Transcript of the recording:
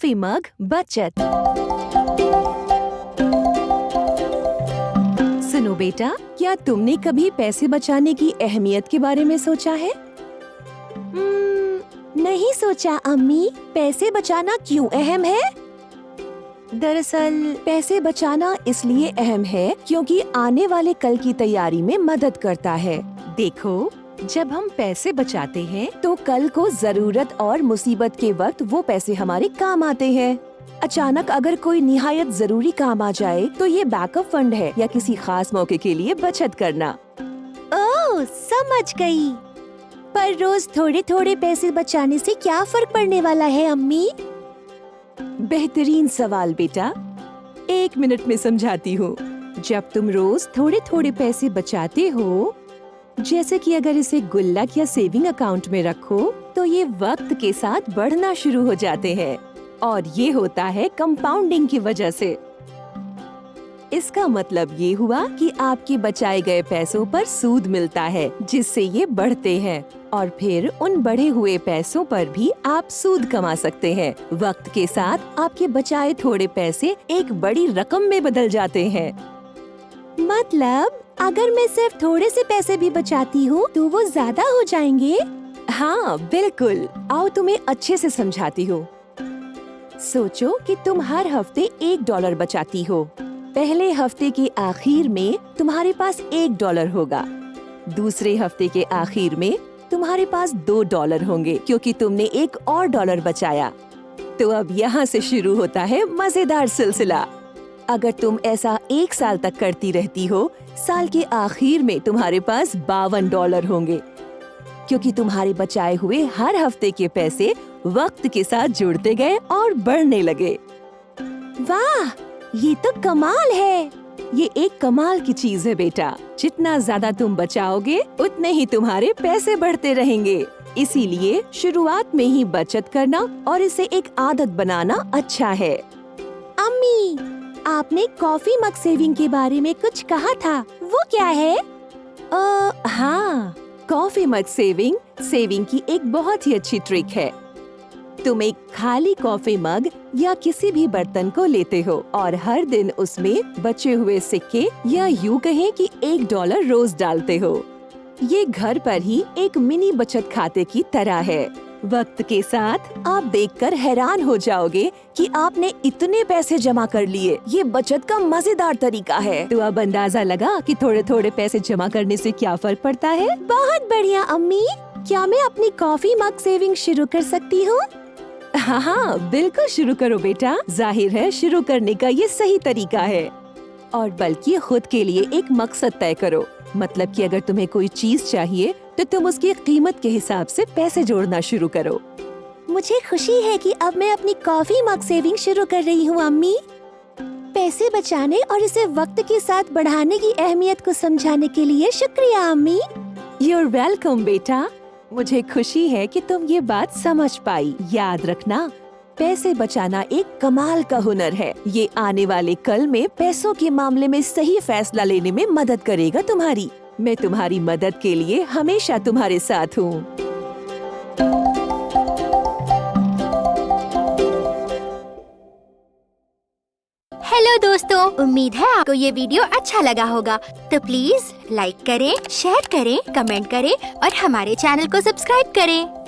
Coffee mug बचत। सुनो बेटा, क्या तुमने कभी पैसे बचाने की अहमियत के बारे में सोचा है? नहीं सोचा अम्मी। पैसे बचाना क्यों अहम है? दरअसल पैसे बचाना इसलिए अहम है क्योंकि आने वाले कल की तैयारी में मदद करता है। देखो, जब हम पैसे बचाते हैं तो कल को जरूरत और मुसीबत के वक्त वो पैसे हमारे काम आते हैं। अचानक अगर कोई निहायत जरूरी काम आ जाए तो ये बैकअप फंड है या किसी खास मौके के लिए बचत करना। ओह, समझ गई। पर रोज थोड़े थोड़े पैसे बचाने से क्या फर्क पड़ने वाला है अम्मी? बेहतरीन सवाल बेटा, 1 मिनट में समझाती हूँ। जब तुम रोज थोड़े थोड़े पैसे बचाते हो, जैसे कि अगर इसे गुल्लक या सेविंग अकाउंट में रखो, तो ये वक्त के साथ बढ़ना शुरू हो जाते हैं और ये होता है कंपाउंडिंग की वजह से। इसका मतलब ये हुआ कि आपके बचाए गए पैसों पर सूद मिलता है, जिससे ये बढ़ते हैं और फिर उन बढ़े हुए पैसों पर भी आप सूद कमा सकते हैं। वक्त के साथ आपके बचाए थोड़े पैसे एक बड़ी रकम में बदल जाते हैं। मतलब अगर मैं सिर्फ थोड़े से पैसे भी बचाती हूँ तो वो ज्यादा हो जाएंगे? हाँ बिल्कुल, आओ तुम्हें अच्छे से समझाती हूँ। सोचो कि तुम हर हफ्ते $1 बचाती हो। पहले हफ्ते के आखिर में तुम्हारे पास $1 होगा। दूसरे हफ्ते के आखिर में तुम्हारे पास $2 होंगे क्योंकि तुमने एक और $1 बचाया। तो अब यहाँ से शुरू होता है मजेदार सिलसिला। अगर तुम ऐसा 1 साल तक करती रहती हो, साल के आखिर में तुम्हारे पास $52 होंगे क्योंकि तुम्हारे बचाए हुए हर हफ्ते के पैसे वक्त के साथ जुड़ते गए और बढ़ने लगे। वाह, ये तो कमाल है। ये एक कमाल की चीज है बेटा। जितना ज्यादा तुम बचाओगे उतने ही तुम्हारे पैसे बढ़ते रहेंगे। इसीलिए शुरुआत में ही बचत करना और इसे एक आदत बनाना अच्छा है। अम्मी, आपने कॉफी मग सेविंग के बारे में कुछ कहा था, वो क्या है? हाँ, कॉफी मग सेविंग की एक बहुत ही अच्छी ट्रिक है। तुम एक खाली कॉफी मग या किसी भी बर्तन को लेते हो और हर दिन उसमें बचे हुए सिक्के या यूं कहें कि $1 रोज डालते हो। ये घर पर ही एक मिनी बचत खाते की तरह है। वक्त के साथ आप देखकर हैरान हो जाओगे कि आपने इतने पैसे जमा कर लिए। ये बचत का मजेदार तरीका है। तो अब अंदाजा लगा कि थोड़े थोड़े पैसे जमा करने से क्या फर्क पड़ता है? बहुत बढ़िया अम्मी। क्या मैं अपनी कॉफी मग सेविंग शुरू कर सकती हूँ? हाँ, बिल्कुल शुरू करो बेटा। जाहिर है शुरू करने का ये सही तरीका है। और बल्कि खुद के लिए एक मकसद तय करो। मतलब कि अगर तुम्हें कोई चीज चाहिए तो तुम उसकी कीमत के हिसाब से पैसे जोड़ना शुरू करो। मुझे खुशी है कि अब मैं अपनी कॉफी मग सेविंग शुरू कर रही हूँ अम्मी। पैसे बचाने और इसे वक्त के साथ बढ़ाने की अहमियत को समझाने के लिए शुक्रिया अम्मी। You're welcome बेटा। मुझे खुशी है कि तुम ये बात समझ पाई। याद रखना, पैसे बचाना एक कमाल का हुनर है। ये आने वाले कल में पैसों के मामले में सही फैसला लेने में मदद करेगा तुम्हारी। मैं तुम्हारी मदद के लिए हमेशा तुम्हारे साथ हूँ। हेलो दोस्तों, उम्मीद है आपको ये वीडियो अच्छा लगा होगा। तो प्लीज लाइक करें, शेयर करें, कमेंट करें और हमारे चैनल को सब्सक्राइब करें।